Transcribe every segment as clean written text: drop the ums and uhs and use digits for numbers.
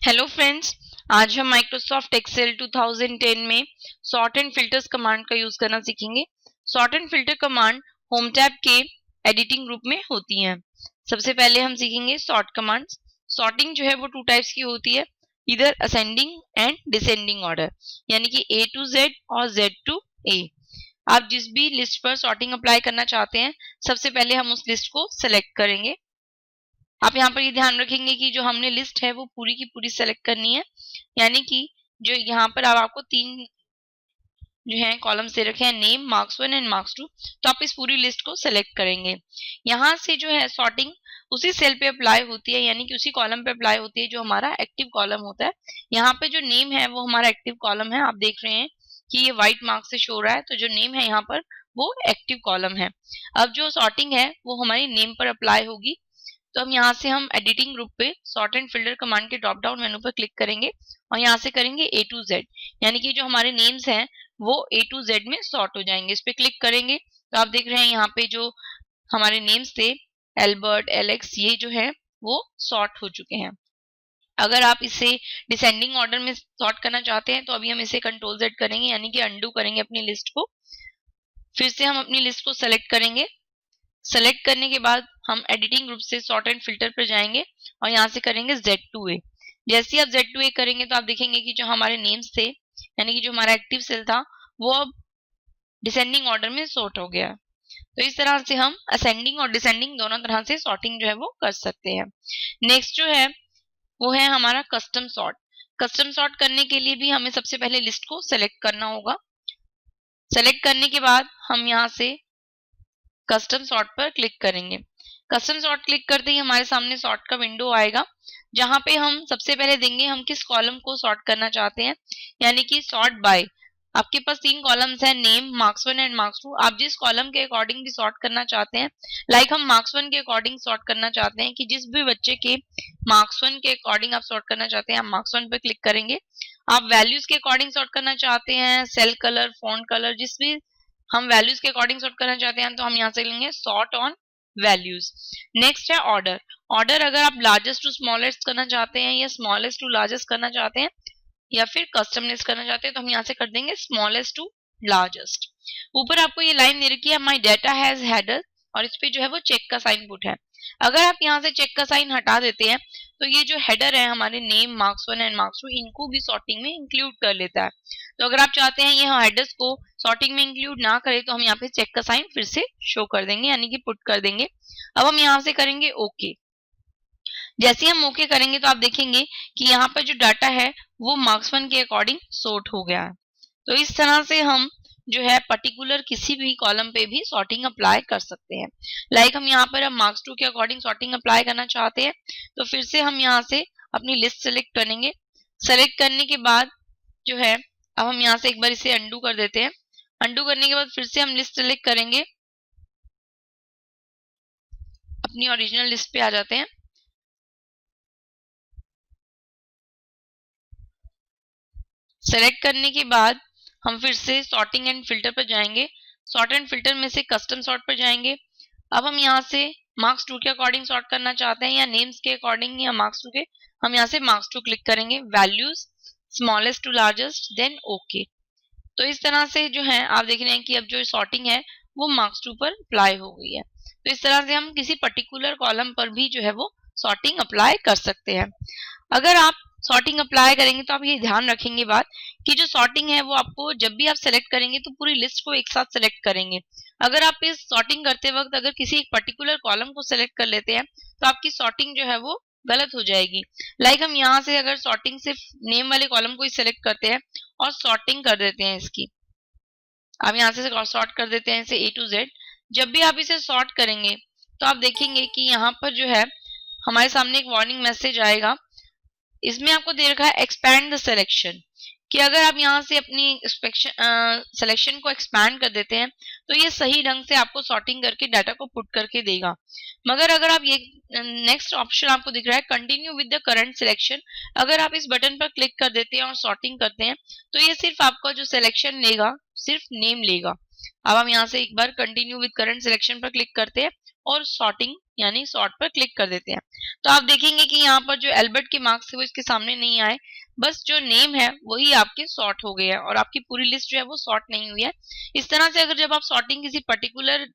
Hello friends, आज हम Microsoft Excel 2010 में सॉर्ट एंड फिल्टर्स कमांड का यूज करना सीखेंगे। Sort and filter command home tab के एडिटिंग ग्रुप में होती हैं। सबसे पहले हम सीखेंगे सॉर्ट कमांड्स। सॉर्टिंग जो है वो टू टाइप्स की होती है, इधर असेंडिंग एंड डिसेंडिंग ऑर्डर, यानी कि ए टू जेड और जेड टू ए। आप जिस भी लिस्ट पर सॉर्टिंग अप्लाई करना चाहते हैं, सबसे पहले हम उस लिस्ट को सेलेक्ट करेंगे। आप यहाँ पर ये ध्यान रखेंगे कि जो हमने लिस्ट है वो पूरी की पूरी सेलेक्ट करनी है, यानी कि जो यहाँ पर अब आपको तीन जो है कॉलम्स दे रखे हैं, name, marks one and marks two, तो आप इस पूरी लिस्ट को सेलेक्ट करेंगे। यहाँ से जो है सॉर्टिंग उसी सेल पे अप्लाई होती है, यानी कि उसी कॉलम पे अप्लाई होती है जो हमारा एक्टिव कॉलम होता है। यहाँ पे जो नेम है वो हमारा एक्टिव कॉलम है, आप देख रहे हैं कि ये व्हाइट मार्क से शो हो रहा है, तो जो नेम है यहाँ पर वो एक्टिव कॉलम है। अब जो सॉर्टिंग है वो हमारी नेम पर अप्लाई होगी, तो हम यहाँ से हम एडिटिंग ग्रुप पे सॉर्ट एंड फिल्टर कमांड के ड्रॉप डाउन मेनू पर क्लिक करेंगे और यहाँ से करेंगे ए टू जेड, यानी कि जो हमारे नेम्स हैं वो ए टू जेड में सॉर्ट हो जाएंगे। इस पे क्लिक करेंगे तो आप देख रहे हैं यहाँ पे जो हमारे नेम्स थे एल्बर्ट, एलेक्स, ये जो है वो सॉर्ट हो चुके हैं। अगर आप इसे डिसेंडिंग ऑर्डर में सॉर्ट करना चाहते हैं तो अभी हम इसे कंट्रोल जेड करेंगे, यानी कि अंडू करेंगे अपनी लिस्ट को। फिर से हम अपनी लिस्ट को सेलेक्ट करेंगे। सेलेक्ट करने के बाद हम एडिटिंग ग्रुप से सॉर्ट एंड फिल्टर पर जाएंगे और यहाँ से करेंगे Z2A। जैसे ही आप Z2A करेंगे तो आप देखेंगे कि जो हमारे नेम्स थे, यानी कि जो हमारा एक्टिव सेल था, वो अब डिसेंडिंग ऑर्डर में सॉर्ट हो गया। तो इस तरह से हम असेंडिंग और डिसेंडिंग दोनों तरह से सॉर्टिंग जो है वो कर सकते हैं। नेक्स्ट जो है वो है हमारा कस्टम सॉर्ट। कस्टम सॉर्ट करने के लिए भी हमें सबसे पहले लिस्ट को सेलेक्ट करना होगा। सेलेक्ट करने के बाद हम यहाँ से कस्टम सॉर्ट पर क्लिक करेंगे। कस्टम सॉर्ट क्लिक करते ही हमारे सामने सॉर्ट का विंडो आएगा, जहां पे हम सबसे पहले देंगे हम किस कॉलम को सॉर्ट करना चाहते हैं, यानी कि सॉर्ट बाय। आपके पास तीन कॉलम्स हैं, name, marks one and marks two. आप जिस कॉलम के अकॉर्डिंग भी सॉर्ट करना चाहते हैं, लाइक हम मार्क्स वन के अकॉर्डिंग सॉर्ट करना चाहते हैं कि जिस भी बच्चे के मार्क्स वन के अकॉर्डिंग आप सॉर्ट करना चाहते हैं, आप मार्क्स वन पर क्लिक करेंगे। आप वैल्यूज के अकॉर्डिंग सॉर्ट करना चाहते हैं, सेल कलर, फॉन्ट कलर, जिस भी हम वैल्यूज के अकॉर्डिंग सॉर्ट करना चाहते हैं तो हम यहाँ से लेंगे सॉर्ट ऑन वैल्यूज। नेक्स्ट है ऑर्डर। ऑर्डर अगर आप लार्जेस्ट टू स्मॉलेस्ट करना चाहते हैं या स्मॉलेस्ट टू लार्जेस्ट करना चाहते हैं या फिर कस्टम लिस्ट करना चाहते हैं तो हम यहाँ से कर देंगे स्मॉलेस्ट टू लार्जेस्ट। ऊपर आपको ये लाइन दे रखी है माई डेटा हैज हेडर, और इस पे जो है वो चेक का साइन पुट है। अगर आप यहाँ से चेक का साइन हटा देते हैं तो ये जो हेडर है हमारे name, marks one and marks two, इनको भी सॉर्टिंग में इंक्लूड कर लेता है। तो अगर आप चाहते हैं ये हेडर्स को सॉर्टिंग में इंक्लूड ना करें तो हम यहाँ पे चेक का साइन फिर से शो कर देंगे, यानी कि पुट कर देंगे। अब हम यहाँ से करेंगे ओके। जैसे हम ओके करेंगे तो आप देखेंगे कि यहाँ पर जो डाटा है वो मार्क्स वन के अकॉर्डिंग सॉर्ट हो गया है। तो इस तरह से हम जो है पर्टिकुलर किसी भी कॉलम पे भी सॉर्टिंग अप्लाई कर सकते हैं। लाइक हम यहाँ पर अब मार्क्स टू के अकॉर्डिंग सॉर्टिंग अप्लाई करना चाहते हैं तो फिर से हम यहाँ से अपनी लिस्ट सेलेक्ट करेंगे। सेलेक्ट करने के बाद जो है अब हम यहाँ से एक बार इसे अंडू कर देते हैं। अंडू करने के बाद फिर से हम लिस्ट सेलेक्ट करेंगे, अपनी ओरिजिनल लिस्ट पे आ जाते हैं। सेलेक्ट करने के बाद हम फिर से सॉर्टिंग एंड फिल्टर पर जाएंगे। सॉर्ट एंड फिल्टर में से कस्टम सॉर्ट पर जाएंगे। अब हम यहाँ से मार्क्स टू के अकॉर्डिंग सॉर्ट करना चाहते हैं या नेम्स के अकॉर्डिंग या मार्क्स टू के, हम यहाँ से मार्क्स टू क्लिक करेंगे, values smallest to largest, then okay. तो इस तरह से जो है आप देख रहे हैं कि अब जो सॉर्टिंग है वो मार्क्स टू पर अप्लाई हो गई है। तो इस तरह से हम किसी पर्टिकुलर कॉलम पर भी जो है वो सॉर्टिंग अप्लाई कर सकते हैं। अगर आप सॉर्टिंग अप्लाई करेंगे तो आप ये ध्यान रखेंगे बात कि जो सॉर्टिंग है वो आपको जब भी आप सेलेक्ट करेंगे तो पूरी लिस्ट को एक साथ सेलेक्ट करेंगे। अगर आप इस सॉर्टिंग करते वक्त अगर किसी एक पर्टिकुलर कॉलम को सेलेक्ट कर लेते हैं तो आपकी सॉर्टिंग जो है वो गलत हो जाएगी। लाइक हम यहाँ से अगर सॉर्टिंग सिर्फ नेम वाले कॉलम को ही सेलेक्ट करते हैं और सॉर्टिंग कर देते हैं इसकी, आप यहाँ से सॉर्ट कर देते हैं इसे ए टू जेड। जब भी आप इसे सॉर्ट करेंगे तो आप देखेंगे कि यहाँ पर जो है हमारे सामने एक वार्निंग मैसेज आएगा। इसमें आपको दे रखा है एक्सपैंड द सिलेक्शन, कि अगर आप यहाँ से अपनी सिलेक्शन को एक्सपैंड कर देते हैं तो ये सही ढंग से आपको सॉर्टिंग करके डाटा को पुट करके देगा। मगर अगर आप ये नेक्स्ट ऑप्शन आपको दिख रहा है continue with the current selection, अगर आप इस बटन पर क्लिक कर देते हैं और सॉर्टिंग करते हैं तो ये सिर्फ आपका जो सिलेक्शन लेगा सिर्फ नेम लेगा। अब हम यहाँ से एक बार कंटिन्यू विद करंट सिलेक्शन पर क्लिक करते हैं और सॉर्टिंग यानी सॉर्ट पर क्लिक कर देते हैं। तो आप देखेंगे कि यहाँ पर जो एल्बर्ट के मार्क्स है वो इसके सामने नहीं आए, बस जो नेम है वही आपके सॉर्ट हो गए हैं और आपकी पूरी लिस्ट जो है वो सॉर्ट नहीं हुई है। इस तरह से अगर जब आप सॉर्टिंग किसी पर्टिकुलर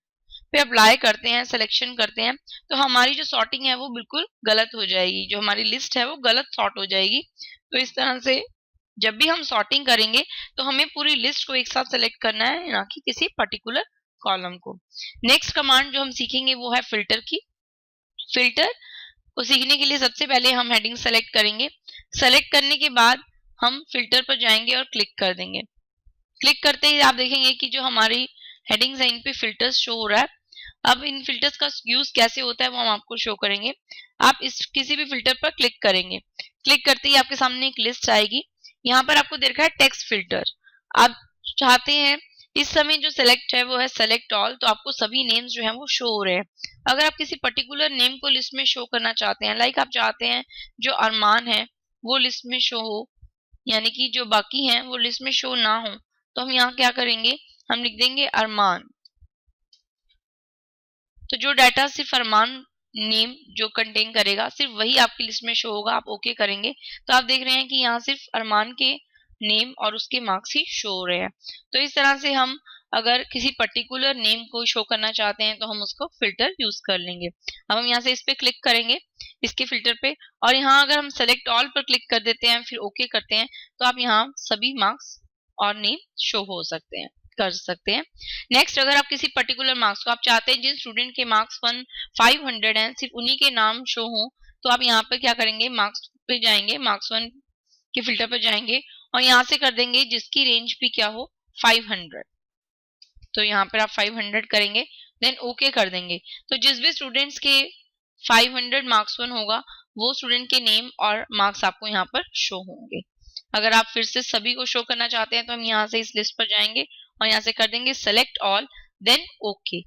पे अप्लाई करते हैं, सिलेक्शन करते हैं, तो हमारी जो सॉर्टिंग है वो बिल्कुल गलत हो जाएगी, जो हमारी लिस्ट है वो गलत सॉर्ट हो जाएगी। तो इस तरह से जब भी हम सॉर्टिंग करेंगे तो हमें पूरी लिस्ट को एक साथ सेलेक्ट करना है, ना कि किसी पर्टिकुलर कॉलम को। नेक्स्ट कमांड जो हम सीखेंगे वो है फिल्टर की। फिल्टर को सीखने के लिए सबसे पहले हम हेडिंग सेलेक्ट करेंगे। सेलेक्ट करने के बाद हम फिल्टर पर जाएंगे और क्लिक कर देंगे। क्लिक करते ही आप देखेंगे कि जो हमारी हेडिंग्स है इन पे फिल्टर्स शो हो रहा है। अब इन फिल्टर्स का यूज कैसे होता है वो हम आपको शो करेंगे। आप इस किसी भी फिल्टर पर क्लिक करेंगे, क्लिक करते ही आपके सामने एक लिस्ट आएगी। यहाँ पर आपको दे रखा है टेक्स्ट फिल्टर। आप चाहते हैं इस समय जो सेलेक्ट है वो है सेलेक्ट ऑल, तो आपको सभी नेम्स जो है वो शो हो रहे हैं। अगर आप किसी पर्टिकुलर नेम को लिस्ट में शो करना चाहते हैं, लाइक आप चाहते हैं जो अरमान है वो लिस्ट में शो हो, यानी कि जो बाकी हैं वो लिस्ट में शो ना हो, तो हम यहाँ क्या करेंगे, हम लिख देंगे अरमान। तो जो डाटा सिर्फ अरमान नेम जो कंटेन करेगा सिर्फ वही आपकी लिस्ट में शो होगा। आप ओके करेंगे तो आप देख रहे हैं कि यहाँ सिर्फ अरमान के नेम और उसके मार्क्स ही शो हो रहे हैं। तो इस तरह से हम अगर किसी पर्टिकुलर नेम को शो करना चाहते हैं तो हम उसको फिल्टर यूज कर लेंगे। अब हम यहाँ से इस पे क्लिक करेंगे, इसके फिल्टर पे, और यहाँ अगर हम सेलेक्ट ऑल पर क्लिक कर देते हैं फिर ओके करते हैं तो आप यहाँ सभी मार्क्स और नेम शो हो सकते हैं, कर सकते हैं। नेक्स्ट, अगर आप किसी पर्टिकुलर मार्क्स को आप चाहते हैं जिन स्टूडेंट के मार्क्स 500 हैं सिर्फ उन्हीं के नाम शो हो, तो आप यहाँ पे क्या करेंगे, मार्क्स पे जाएंगे, मार्क्स 1 के फिल्टर पे जाएंगे और यहाँ से कर देंगे जिसकी रेंज भी क्या हो 500। तो यहाँ पर आप 500 करेंगे, देन ओके कर देंगे। तो जिस भी स्टूडेंट्स के 500 मार्क्स 1 होगा वो स्टूडेंट के नेम और मार्क्स आपको यहाँ पर शो होंगे। अगर आप फिर से सभी को शो करना चाहते हैं तो हम यहाँ से इस लिस्ट पर जाएंगे और यहाँ से कर देंगे सेलेक्ट ऑल, देन ओके,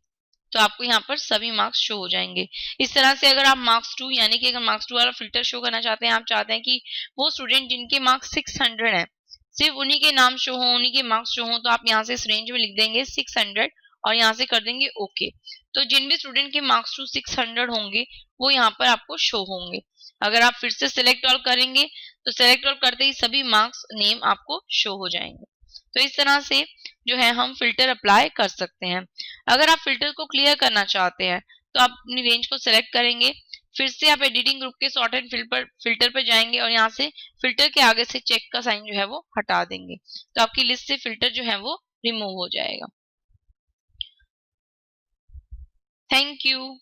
तो आपको यहाँ पर सभी मार्क्स शो हो जाएंगे। इस तरह से अगर आप मार्क्स 2 यानी कि अगर मार्क्स 2 वाला फिल्टर शो करना चाहते हैं, आप चाहते हैं कि वो स्टूडेंट जिनके मार्क्स 600 है सिर्फ उन्हीं के नाम शो हो, उन्हीं के मार्क्स शो हो, तो आप यहाँ से इस रेंज में लिख देंगे 600 और यहाँ से कर देंगे ओके। तो जिन भी स्टूडेंट के मार्क्स 600 होंगे वो यहाँ पर आपको शो होंगे। अगर आप फिर से सिलेक्ट ऑल करेंगे तो सिलेक्ट ऑल करते ही सभी मार्क्स नेम आपको शो हो जाएंगे। तो इस तरह से जो है हम फिल्टर अप्लाई कर सकते हैं। अगर आप फिल्टर को क्लियर करना चाहते हैं तो आप अपनी रेंज को सिलेक्ट करेंगे, फिर से आप एडिटिंग ग्रुप के सॉर्ट एंड फिल्टर पर जाएंगे और यहाँ से फिल्टर के आगे से चेक का साइन जो है वो हटा देंगे, तो आपकी लिस्ट से फिल्टर जो है वो रिमूव हो जाएगा। Thank you.